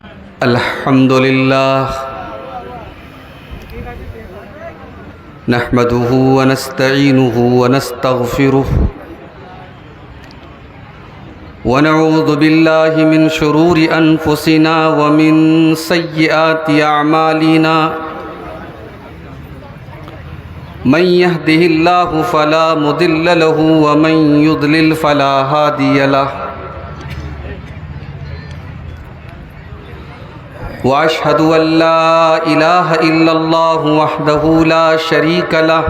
الحمد لله نحمده ونستعينه ونستغفره ونعوذ بالله من شرور أنفسنا ومن سيئات أعمالنا من يهده الله فلا مضل له ومن يضلل فلا هادي له وأشهد أن لا إله إلا الله وحده لا شريك له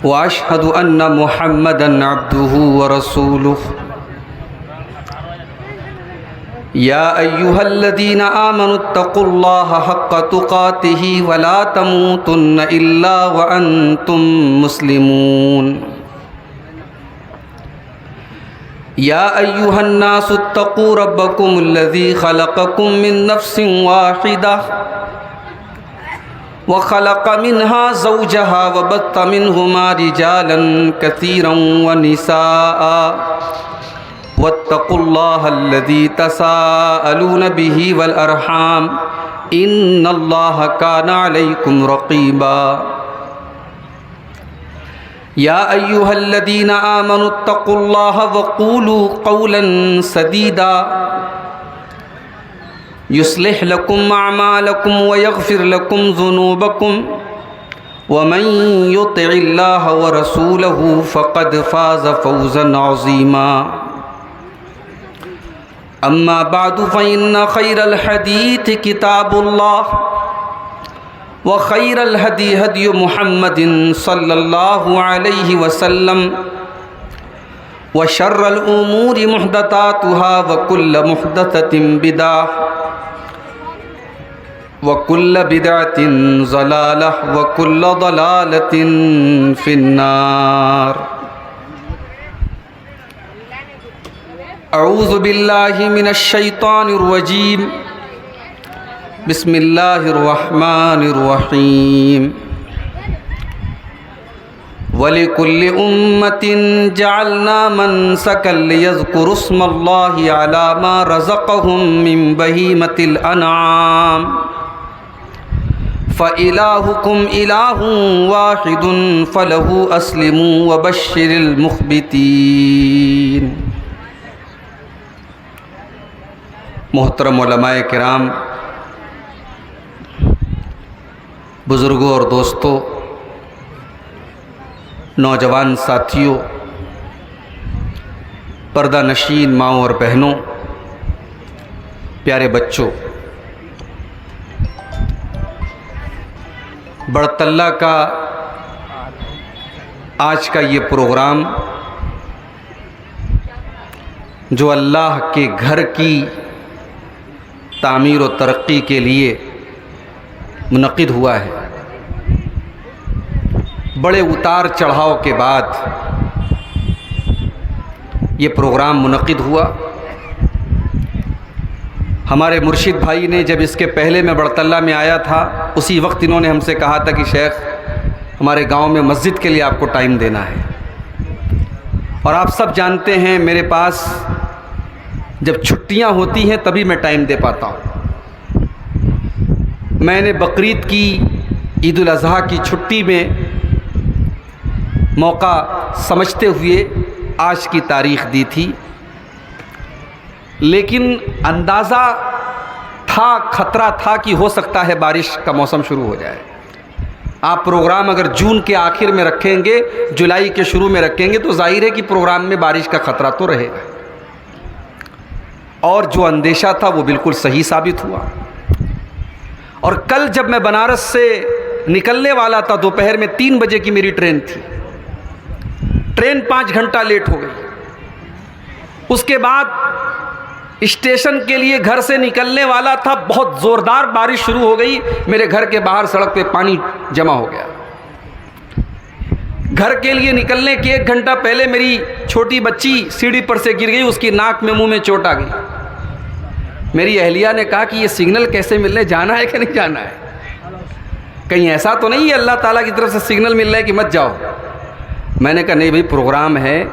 وأشهد أن محمدًا عبده ورسوله يا أيها الذين آمنوا اتقوا الله حق تقاته ولا تموتن إلا وأنتم مسلمون يا أيها الناس اتقوا ربكم الذي خلقكم من نفس واحدة وخلق منها زوجها وبث منهما رجالا كثيرا ونساء واتقوا الله الذي تساءلون به والأرحام إن الله كان عليكم رقيبا يا أيها الذين آمنوا اتقوا الله وقولوا قولا سديدا يصلح لكم أعمالكم ويغفر لكم ذنوبكم ومن يطع الله ورسوله فقد فاز فوزا عظيما أما بعد فإن خير الحديث كتاب الله وخير الهدي هدي محمد صلى الله عليه وسلم وشر الأمور محدثاتها وكل محدثة بدعة وكل بدعة ضلالة وكل ضلالة في النار أعوذ بالله من الشيطان الرجيم بسم الله الرحمن الرحيم وَلِكُلِّ أُمَّةٍ جَعَلْنَا مَنْسَكًا لِيَذْكُرُوا اسْمَ اللَّهِ عَلَى مَا رَزَقَهُم مِّن بَهِيمَةِ الْأَنْعَامِ فَإِلَٰهُكُمْ إِلَٰهٌ وَاحِدٌ فَلَهُ أَسْلِمُوا وَبَشِّرِ الْمُخْبِتِينَ۔ محترم علماء کرام، بزرگوں اور دوستوں، نوجوان ساتھیوں، پردہ نشین ماؤں اور بہنوں، پیارے بچوں، بڑھتلہ کا آج کا یہ پروگرام جو اللہ کے گھر کی تعمیر و ترقی کے لیے منعقد ہوا ہے، بڑے اتار چڑھاؤ کے بعد یہ پروگرام منعقد ہوا۔ ہمارے مرشد بھائی نے جب اس کے پہلے میں بڑھتلہ میں آیا تھا، اسی وقت انہوں نے ہم سے کہا تھا کہ شیخ ہمارے گاؤں میں مسجد کے لیے آپ کو ٹائم دینا ہے، اور آپ سب جانتے ہیں میرے پاس جب چھٹیاں ہوتی ہیں تبھی میں ٹائم دے پاتا ہوں۔ میں نے بقرعید کی، عید الاضحیٰ کی چھٹی میں موقع سمجھتے ہوئے آج کی تاریخ دی تھی، لیکن اندازہ تھا، خطرہ تھا کہ ہو سکتا ہے بارش کا موسم شروع ہو جائے۔ آپ پروگرام اگر جون کے آخر میں رکھیں گے، جولائی کے شروع میں رکھیں گے، تو ظاہر ہے کہ پروگرام میں بارش کا خطرہ تو رہے گا، اور جو اندیشہ تھا وہ بالکل صحیح ثابت ہوا۔ اور کل جب میں بنارس سے نکلنے والا تھا، دوپہر میں 3 بجے کی میری ٹرین تھی، ٹرین 5 گھنٹہ لیٹ ہو گئی۔ اس کے بعد اسٹیشن کے لیے گھر سے نکلنے والا تھا، بہت زوردار بارش شروع ہو گئی، میرے گھر کے باہر سڑک پہ پانی جمع ہو گیا۔ گھر کے لیے نکلنے کے 1 گھنٹہ پہلے میری چھوٹی بچی سیڑھی پر سے گر گئی، اس کی ناک میں منہ میں چوٹ آ گئی۔ میری اہلیہ نے کہا کہ یہ سگنل کیسے ملنے، جانا ہے کہ نہیں جانا ہے؟ کہیں ایسا تو نہیں ہے اللہ تعالیٰ کی طرف سے سگنل مل رہا ہے کہ مت جاؤ؟ میں نے کہا نہیں بھائی، پروگرام ہے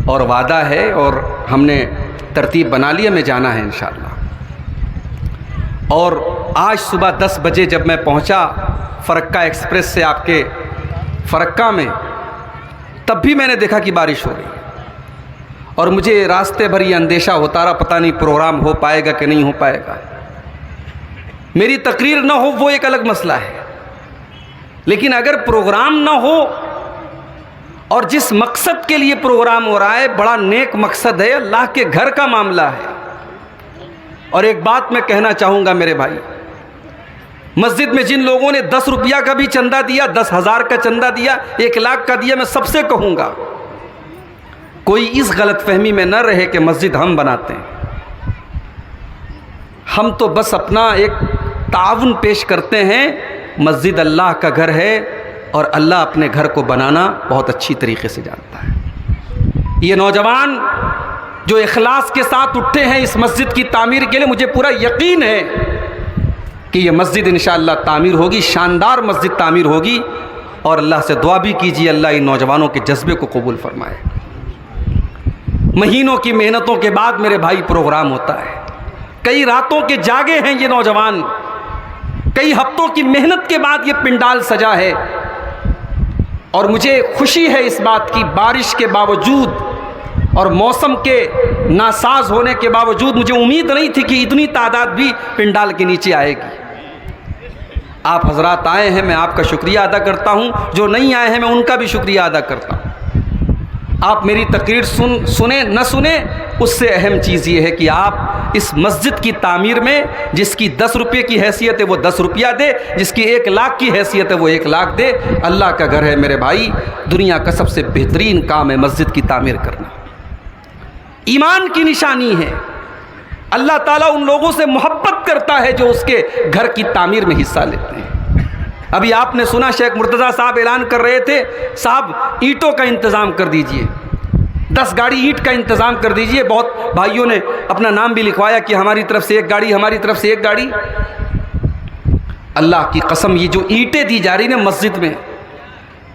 اور وعدہ ہے اور ہم نے ترتیب بنا لی، ہمیں جانا ہے انشاءاللہ۔ اور آج صبح 10 بجے جب میں پہنچا فرکہ ایکسپریس سے آپ کے فرکہ میں، تب بھی میں نے دیکھا کہ بارش ہو رہی ہے، اور مجھے راستے بھر یہ اندیشہ ہوتا رہا پتہ نہیں پروگرام ہو پائے گا کہ نہیں ہو پائے گا۔ میری تقریر نہ ہو وہ ایک الگ مسئلہ ہے، لیکن اگر پروگرام نہ ہو اور جس مقصد کے لیے پروگرام ہو رہا ہے بڑا نیک مقصد ہے، اللہ کے گھر کا معاملہ ہے۔ اور ایک بات میں کہنا چاہوں گا میرے بھائی، مسجد میں جن لوگوں نے 10 روپیہ کا بھی چندہ دیا، 10,000 کا چندہ دیا، 1 لاکھ کا دیا، میں سب سے کہوں گا کوئی اس غلط فہمی میں نہ رہے کہ مسجد ہم بناتے ہیں۔ ہم تو بس اپنا ایک تعاون پیش کرتے ہیں، مسجد اللہ کا گھر ہے اور اللہ اپنے گھر کو بنانا بہت اچھی طریقے سے جانتا ہے۔ یہ نوجوان جو اخلاص کے ساتھ اٹھے ہیں اس مسجد کی تعمیر کے لیے، مجھے پورا یقین ہے کہ یہ مسجد انشاءاللہ تعمیر ہوگی، شاندار مسجد تعمیر ہوگی، اور اللہ سے دعا بھی کیجیے اللہ ان نوجوانوں کے جذبے کو قبول فرمائے۔ مہینوں کی محنتوں کے بعد میرے بھائی پروگرام ہوتا ہے، کئی راتوں کے جاگے ہیں یہ نوجوان، کئی ہفتوں کی محنت کے بعد یہ پنڈال سجا ہے، اور مجھے خوشی ہے اس بات کی، بارش کے باوجود اور موسم کے ناساز ہونے کے باوجود مجھے امید نہیں تھی کہ اتنی تعداد بھی پنڈال کے نیچے آئے گی۔ آپ حضرات آئے ہیں، میں آپ کا شکریہ ادا کرتا ہوں، جو نہیں آئے ہیں میں ان کا بھی شکریہ ادا کرتا ہوں۔ آپ میری تقریر سنیں نہ سنیں، اس سے اہم چیز یہ ہے کہ آپ اس مسجد کی تعمیر میں جس کی 10 روپے کی حیثیت ہے وہ 10 روپیہ دے، جس کی 1 لاکھ کی حیثیت ہے وہ 1 لاکھ دے۔ اللہ کا گھر ہے میرے بھائی، دنیا کا سب سے بہترین کام ہے مسجد کی تعمیر کرنا، ایمان کی نشانی ہے۔ اللہ تعالیٰ ان لوگوں سے محبت کرتا ہے جو اس کے گھر کی تعمیر میں حصہ لیتے ہیں۔ ابھی آپ نے سنا شیخ مرتضیٰ صاحب اعلان کر رہے تھے، صاحب اینٹوں کا انتظام کر دیجئے، 10 گاڑی اینٹ کا انتظام کر دیجئے۔ بہت بھائیوں نے اپنا نام بھی لکھوایا کہ ہماری طرف سے 1 گاڑی، ہماری طرف سے 1 گاڑی۔ اللہ کی قسم یہ جو اینٹیں دی جا رہی ہیں مسجد میں،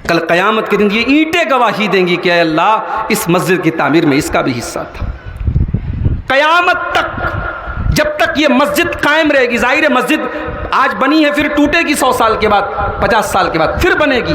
کل قیامت کے دن یہ اینٹیں گواہی دیں گی کہ اے اللہ اس مسجد کی تعمیر میں اس کا بھی حصہ تھا۔ قیامت تک جب تک یہ مسجد قائم رہے گی، ظاہر ہے مسجد آج بنی ہے پھر ٹوٹے گی 100 سال کے بعد، 50 سال کے بعد پھر بنے گی،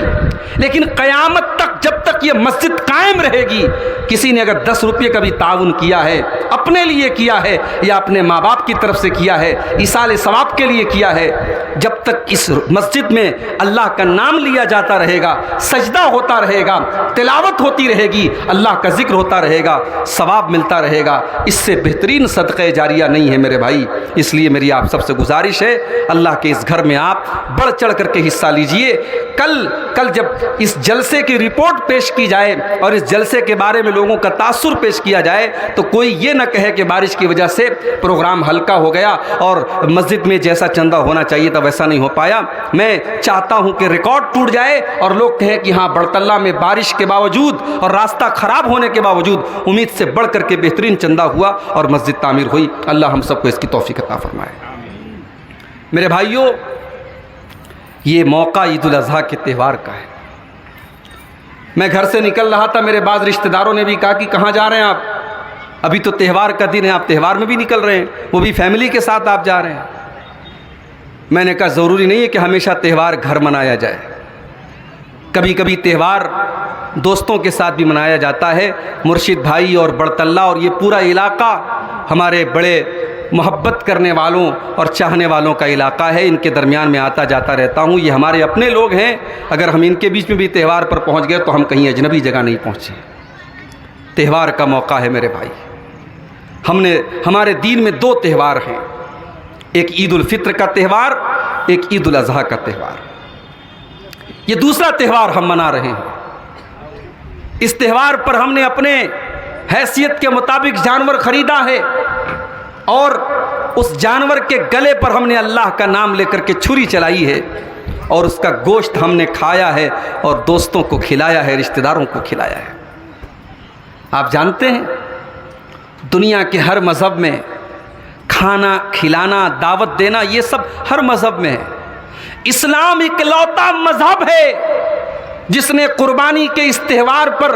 لیکن قیامت تک جب تک یہ مسجد قائم رہے گی، کسی نے اگر 10 روپے کا بھی تعاون کیا ہے، اپنے لیے کیا ہے یا اپنے ماں باپ کی طرف سے کیا ہے، ایصال ثواب کے لیے کیا ہے، جب تک اس مسجد میں اللہ کا نام لیا جاتا رہے گا، سجدہ ہوتا رہے گا، تلاوت ہوتی رہے گی، اللہ کا ذکر ہوتا رہے گا، ثواب ملتا رہے گا، اس سے بہترین صدقہ جاریہ نہیں ہے میرے بھائی۔ اس لیے میری آپ سب سے گزارش ہے، اللہ کے اس گھر میں آپ بڑھ چڑھ کر کے حصہ لیجئے۔ کل جب اس جلسے کی رپورٹ پیش کی جائے اور اس جلسے کے بارے میں لوگوں کا تاثر پیش کیا جائے تو کوئی یہ نہ کہے کہ بارش کی وجہ سے پروگرام ہلکا ہو گیا اور مسجد میں جیسا چندہ ہونا چاہیے تھا ویسا نہیں ہو پایا۔ میں چاہتا ہوں کہ ریکارڈ ٹوٹ جائے اور لوگ کہیں کہ ہاں بڑتلہ میں بارش کے باوجود اور راستہ خراب ہونے کے باوجود امید سے بڑھ کر کے بہترین چندہ ہوا اور مسجد تعمیر ہوئی۔ اللہ ہم سب کو اس کی توفیق عطا فرمائے۔ میرے بھائیوں، یہ موقع عید الاضحیٰ کے تہوار کا ہے۔ میں گھر سے نکل رہا تھا، میرے بعض رشتہ داروں نے بھی کہا کہ کہاں جا رہے ہیں آپ؟ ابھی تو تہوار کا دن ہے، آپ تہوار میں بھی نکل رہے ہیں، وہ بھی فیملی کے ساتھ آپ جا رہے ہیں۔ میں نے کہا ضروری نہیں ہے کہ ہمیشہ تہوار گھر منایا جائے، کبھی کبھی تہوار دوستوں کے ساتھ بھی منایا جاتا ہے۔ مرشد بھائی اور بڑتلہ اور یہ پورا علاقہ ہمارے بڑے محبت کرنے والوں اور چاہنے والوں کا علاقہ ہے، ان کے درمیان میں آتا جاتا رہتا ہوں، یہ ہمارے اپنے لوگ ہیں۔ اگر ہم ان کے بیچ میں بھی تہوار پر پہنچ گئے تو ہم کہیں اجنبی جگہ نہیں پہنچے۔ تہوار کا موقع ہے میرے بھائی، ہمارے دین میں 2 تہوار ہیں، ایک عید الفطر کا تہوار، ایک عید الاضحیٰ کا تہوار۔ یہ دوسرا تہوار ہم منا رہے ہیں۔ اس تہوار پر ہم نے اپنے حیثیت کے مطابق جانور خریدا ہے اور اس جانور کے گلے پر ہم نے اللہ کا نام لے کر کے چھری چلائی ہے اور اس کا گوشت ہم نے کھایا ہے اور دوستوں کو کھلایا ہے، رشتہ داروں کو کھلایا ہے۔ آپ جانتے ہیں دنیا کے ہر مذہب میں کھانا کھلانا، دعوت دینا، یہ سب ہر مذہب میں ہے۔ اسلام اکلوتا مذہب ہے جس نے قربانی کے اس تہوار پر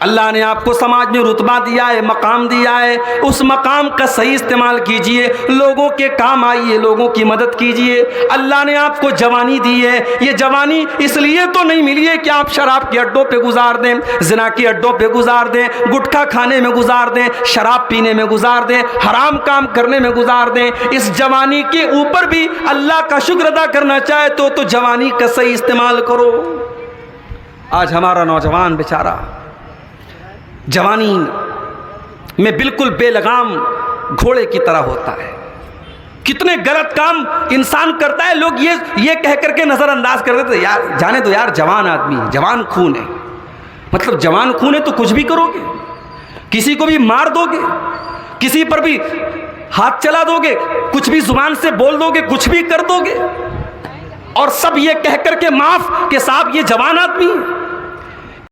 اللہ نے آپ کو سماج میں رتبہ دیا ہے، مقام دیا ہے، اس مقام کا صحیح استعمال کیجئے، لوگوں کے کام آئیے، لوگوں کی مدد کیجئے۔ اللہ نے آپ کو جوانی دی ہے، یہ جوانی اس لیے تو نہیں ملی ہے کہ آپ شراب کے اڈوں پہ گزار دیں، زنا کے اڈوں پہ گزار دیں، گٹکھا کھانے میں گزار دیں، شراب پینے میں گزار دیں، حرام کام کرنے میں گزار دیں۔ اس جوانی کے اوپر بھی اللہ کا شکر ادا کرنا چاہے تو جوانی کا صحیح استعمال کرو۔ آج ہمارا نوجوان بیچارہ جوانی میں بالکل بے لگام گھوڑے کی طرح ہوتا ہے، کتنے غلط کام انسان کرتا ہے، لوگ یہ کہہ کر کے نظر انداز کر دیتے، یار جانے دو یار، جوان آدمی ہے، جوان خون ہے۔ مطلب جوان خون ہے تو کچھ بھی کرو گے، کسی کو بھی مار دو گے، کسی پر بھی ہاتھ چلا دو گے، کچھ بھی زبان سے بول دو گے، کچھ بھی کر دو گے، اور سب یہ کہہ کر کے معاف کہ صاحب یہ جوان آدمی ہے۔